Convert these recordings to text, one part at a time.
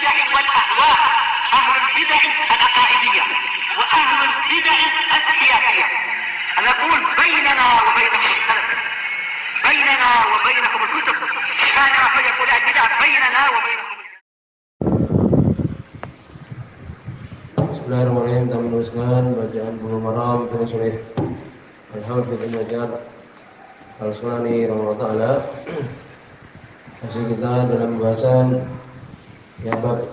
البدع والأهواء، أهل البدع العقائدية وأهل البدع السياسية. نقول بيننا وبينكم السلف، بيننا وبينكم الكتب، كان فيقول البدع بيننا وبينكم. Bismillahirrahmanirrahim. Kita meneruskan bacaan Bulughul Maram dari Syekh Al-Hafidz Ibnu Hajar Al-Asqalani rahimahullah taala. Masih kita dalam pembahasan bab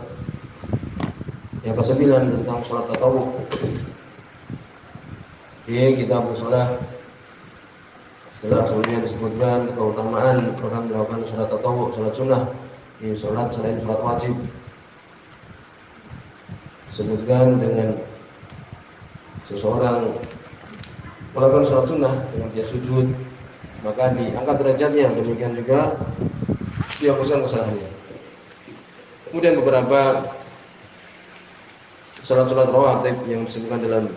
yang ke-9 tentang salat tatawwu. Di kitab shalah sebelumnya disebutkan keutamaan orang melakukan salat tatawwu, salat sunnah, di salat selain salat wajib. Sebutkan dengan seseorang melakukan salat sunnah dengan dia sujud, maka diangkat derajatnya, demikian juga dihapuskan kesalahannya. Kemudian beberapa salat-salat rawatib yang disebutkan dalam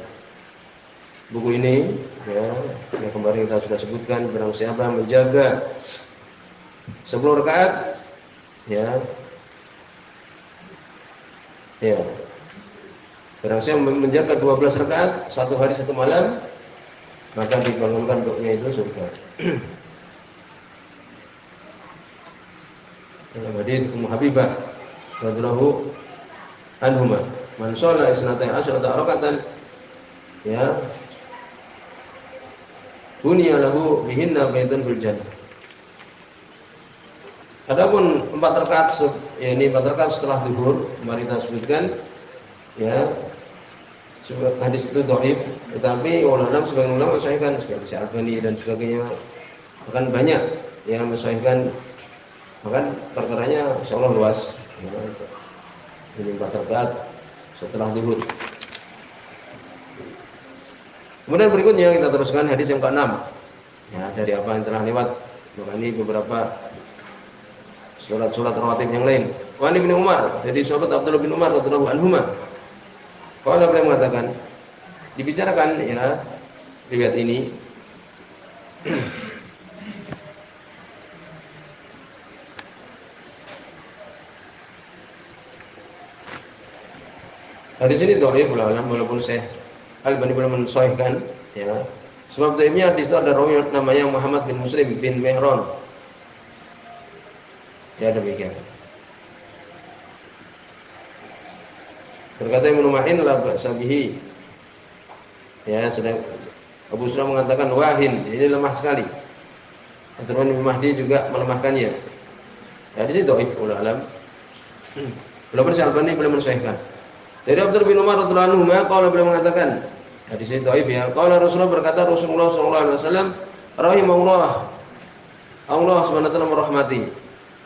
buku ini, yang kemarin kita sudah sebutkan, barang siapa menjaga 10 rakaat, barang siapa menjaga 12 rakaat satu hari satu malam, maka dibangunkan untuknya itu surga. Dalam hadis Ummu Habibah radhiyallahu anhuma, man shalla isnatai asyrata rakatan bunya lahu bihinna baitun fil jannah. Adapun 4 rakaat setelah zuhur, mari kita sebutkan hadis itu dhaif, tetapi ulama sebagian ulama mensahihkan seperti Al-Albani dan sebagainya, bahkan banyak yang mensahihkan, bahkan perkaranya insyaallah luas. Ini 4 rakaat setelah zuhur. Kemudian berikutnya kita teruskan hadis yang ke-6. Dari apa yang telah lewat, maka ini beberapa salat-salat rawatib yang lain. Wa Ibnu Umar, jadi sahabat Abdullah bin Umar radhiyallahu anhuma, kalau beliau mengatakan, dibicarakan riwayat ini hadis ini dhaif walaupun Syekh Al-Albani belum mensahihkan, sebab dhaifnya hadis itu ada rawi namanya Muhammad bin Muslim bin Mihran. Demikian. Berkata Ibnu Ma'in la ba'sa bihi. Sedang Abu Surah mengatakan wahin, ini lemah sekali. At-Tirmidzi bin Mahdi juga melemahkannya. Di sini dhaif ulama. Walaupun Syekh Al-Albani belum mensahihkan. Dari Abdullah bin Umar radhiyallahu anhu, qala beliau mengatakan, di sini dhaif qala Rasulullah, berkata Rasulullah sallallahu alaihi wasallam, rahimahullah, Allah Subhanahu wa taala merahmati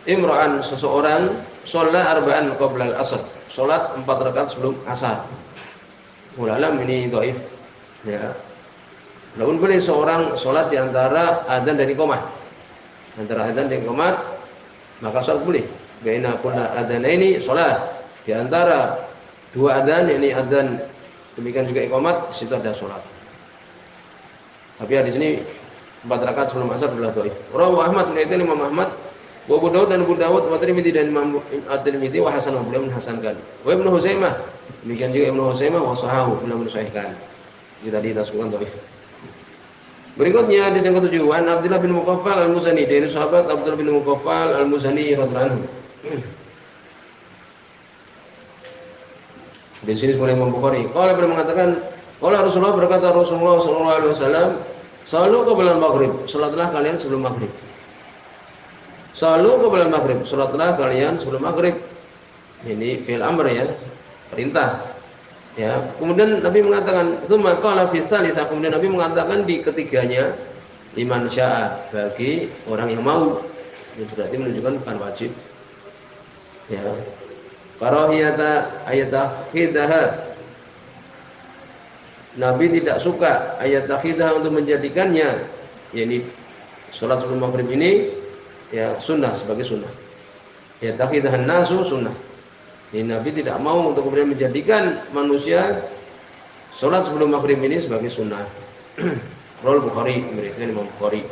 imra'an, seseorang sholat arba'an qabla al-asr, sholat 4 rakaat sebelum asar. Ulama ini dhaif. Lalu boleh seorang sholat di antara adzan dan iqamah. Antara adzan dan iqamah, maka sholat boleh. Baina kulli adzanaini sholat. Di antara 2 adzan, yakni adzan demikian juga iqamah, di situ ada sholat. Tapi di sini 4 rakaat sebelum asar adalah dhaif. Rawahu Ahmad, itu Imam Ahmad, wa Abu Daud dan Abu Dawud, wa Tirmidzi dan Imam At-Tirmidzi, wa hasan, beliau menghasankan. Wa Ibnu Huzaimah, demikian juga Ibnu Huzaimah, wa sahahu, beliau mensahihkan. Jadi tadi kita sebutkan dhaif. Berikutnya hadis yang ke-7, an Abdullah bin Muqaffal Al-Muzani, dari sahabat Abdullah bin Muqaffal Al-Muzani radhiyallahu anhu. Di sini oleh Imam Bukhari, qala beliau mengatakan, qala Rasulullah, berkata Rasulullah sallallahu alaihi wasallam, salu qabla maghrib, salatlah kalian sebelum maghrib. Salu qabla maghrib, salatlah kalian sebelum maghrib. Ini fi'il amr, perintah. Kemudian Nabi mengatakan, tsumma qala fi tsalisah, kemudian Nabi mengatakan di ketiganya, liman syaa, bagi orang yang mau. Ini berarti menunjukkan bukan wajib. Karahiyata ayatakhidaha, Nabi tidak suka ayatakhidaha untuk menjadikannya, yakni salat sebelum maghrib ini sunnah, sebagai sunnah. Ayatakhidahan nasu sunnah. Ini Nabi tidak mau untuk kemudian menjadikan manusia salat sebelum maghrib ini sebagai sunnah. Rawi Bukhari, mereka Imam Bukhari.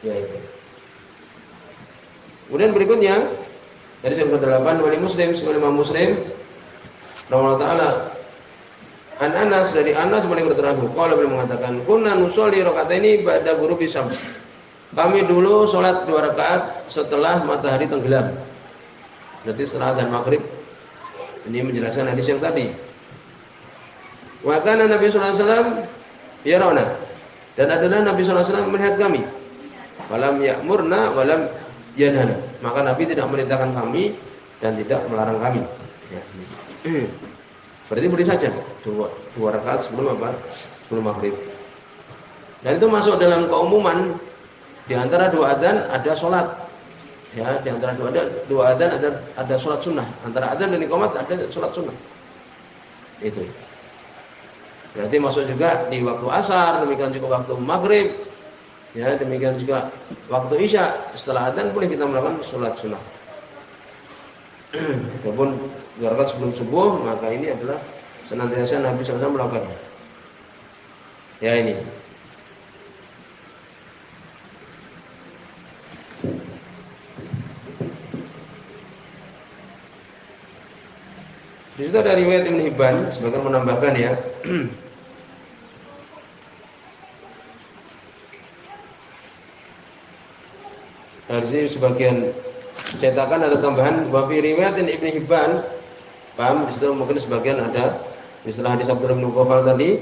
Itu. Kemudian berikutnya Hadis yang ke-8 wali Muslim, Imam Muslim rahimahullah taala an Anas dari Anas bin Malik radhiyallahu anhu qala beliau mengatakan kunna nusolli rakataini ba'da ghurubi syams. Kami dulu salat 2 rakaat setelah matahari tenggelam. Berarti setelah adzan maghrib. Ini menjelaskan hadis yang tadi. Wa kana Nabi sallallahu alaihi wasallam yarawna. Dan adalah Nabi sallallahu alaihi wasallam melihat kami. Walam ya'murna walam yanhana. Maka Nabi tidak merintahkan kami dan tidak melarang kami. Ya. Berarti boleh saja 2 rakaat sebelum apa? Sebelum maghrib. Dan itu masuk dalam keumuman di antara 2 adzan ada salat. Ya, di antara 2 adzan ada salat sunnah. Antara adzan dan iqamah ada salat sunnah. Itu. Berarti masuk juga di waktu asar, demikian juga waktu maghrib. Ya, demikian juga waktu isya. Setelah adzan boleh kita melakukan salat sunnah. Walaupun 2 rakaat sebelum subuh, maka ini adalah senantiasa Nabi SAW melakukannya. Ya ini. Di situ ada riwayat Ibnu Hibban, sebagian menambahkan ya. Dari sini sebagian cetakan ada tambahan wa fi riwayatin Ibnu Hibban. Paham? Di situ mungkin sebagian ada istilah hadis Abdurrahman bin Ghafal tadi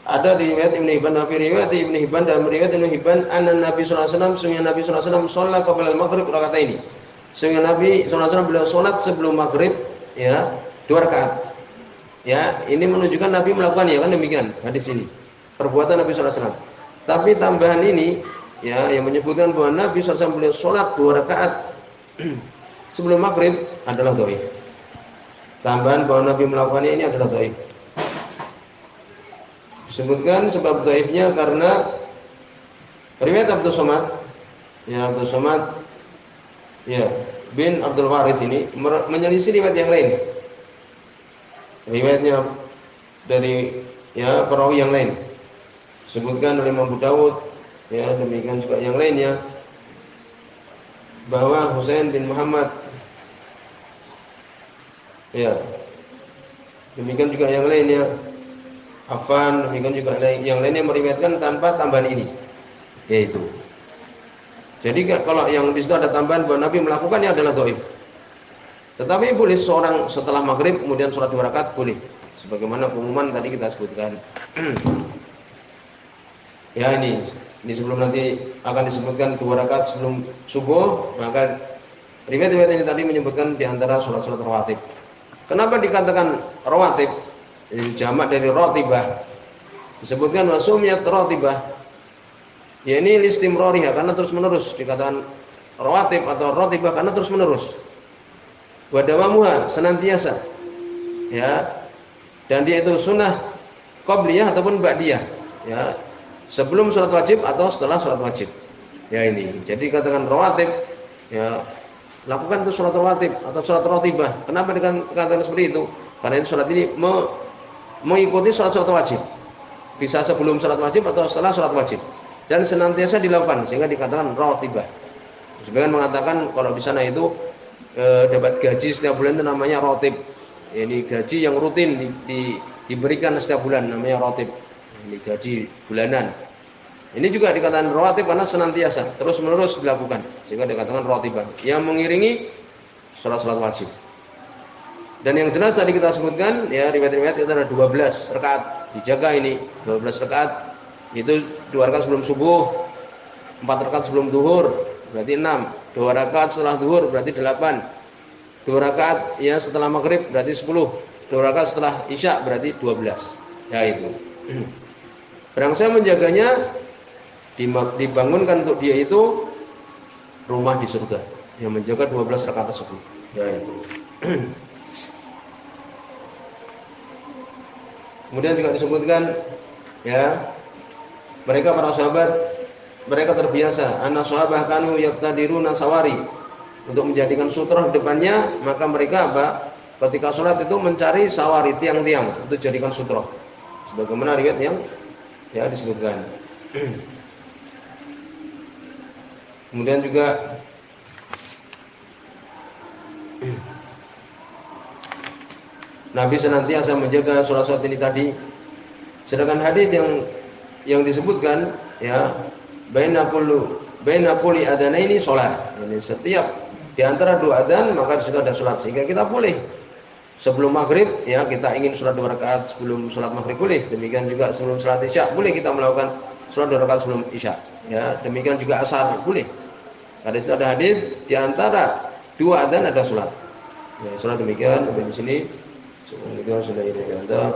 ada di riwayat Ibnu Hibban wa fi riwayat Ibnu Hibban dalam riwayat Ibnu Hibban anna Nabi sallallahu alaihi wasallam sungguh Nabi sallallahu alaihi wasallam salat qabla al-maghrib rakataini. Sungguh Nabi sallallahu alaihi wasallam beliau salat sebelum maghrib ya 2 rakaat. Ya, ini menunjukkan Nabi melakukannya kan demikian hadis ini. Perbuatan Nabi sallallahu alaihi wasallam. Tapi tambahan ini ya yang menyebutkan bahwa Nabi sallallahu alaihi wasallam beliau salat 2 rakaat sebelum maghrib adalah dhaif. Tambahan bahwa Nabi melakukannya ini adalah dhaif. Disebutkan sebab dhaifnya karena riwayat Abdul Somad ya Abdul Somad ya bin Abdul Warith ini menyelisih riwayat yang lain. Riwayatnya dari ya perawi yang lain. Disebutkan oleh Imam Abu Dawud ya demikian juga yang lainnya bahwa Husain bin Muhammad ya demikian juga yang lainnya Affan demikian juga yang lainnya meriwayatkan tanpa tambahan ini yaitu jadi kalau yang di situ ada tambahan bahwa Nabi melakukannya adalah dhaif. Tetapi boleh seorang setelah maghrib kemudian sholat 2 rakaat boleh sebagaimana pengumuman tadi kita sebutkan. Ya ini sebelum nanti akan disebutkan 2 rakaat sebelum subuh, maka riwayat-riwayat ini tadi menyebutkan di antara sholat-sholat rawatib. Kenapa dikatakan rawatib? Ini jamak dari ratibah. Disebutkan wasumiyat ratibah. Ya ini listimrariha karena terus-menerus dikatakan rawatib atau ratibah karena terus-menerus. Wa dawamuha senantiasa. Ya. Dan dia itu sunnah qabliyah ataupun ba'diyah. Ya. Sebelum sholat wajib atau setelah sholat wajib. Ya ini. Jadi dikatakan rawatib ya lakukan itu sholat rawatib atau sholat ratibah. Kenapa dikatakan seperti itu? Karena itu sholat ini mengikuti sholat-sholat wajib. Bisa sebelum sholat wajib atau setelah sholat wajib. Dan senantiasa dilakukan sehingga dikatakan ratibah. Sebagian mengatakan kalau di sana itu dapat gaji setiap bulan itu namanya ratib. Ini gaji yang rutin diberikan setiap bulan namanya ratib. Ini gaji bulanan. Ini juga dikatakan rawatib karena senantiasa terus-menerus dilakukan sehingga dikatakan rawatibah yang mengiringi salat-salat wajib. Dan yang jelas tadi kita sebutkan ya riwayat-riwayat itu ada 12 rakaat dijaga ini 12 rakaat itu 2 rakaat sebelum subuh, 4 rakaat sebelum zuhur berarti 6, 2 rakaat setelah zuhur berarti 8, 2 rakaat ya setelah maghrib berarti 10, 2 rakaat setelah isya berarti 12. Ya itu. Barang saya menjaganya dibangunkan untuk dia itu rumah di surga yang menjaga 12 rakaat tersebut. Ya itu. Kemudian juga disebutkan ya mereka para sahabat mereka terbiasa anak sahabat kanu yaqtadiruna sawari untuk menjadikan sutra di depannya maka mereka apa ketika sholat itu mencari sawari tiang-tiang untuk jadikan sutra sebagaimana riwayat yang ya disebutkan. Kemudian juga Nabi senantiasa menjaga sholat-sholat ini tadi. Sedangkan hadis yang disebutkan ya baina kulli adzanaini shalah. Ini setiap di antara dua adzan maka sudah ada salat, sehingga kita boleh sebelum maghrib ya kita ingin salat 2 rakaat sebelum salat maghrib boleh. Demikian juga sebelum salat isya boleh kita melakukan salat 2 rakaat sebelum isya. Ya, demikian juga asar boleh. Ada hadis di antara dua adzan ada salat. Ya, salat demikian sampai di sini. Semoga sudah ini anda.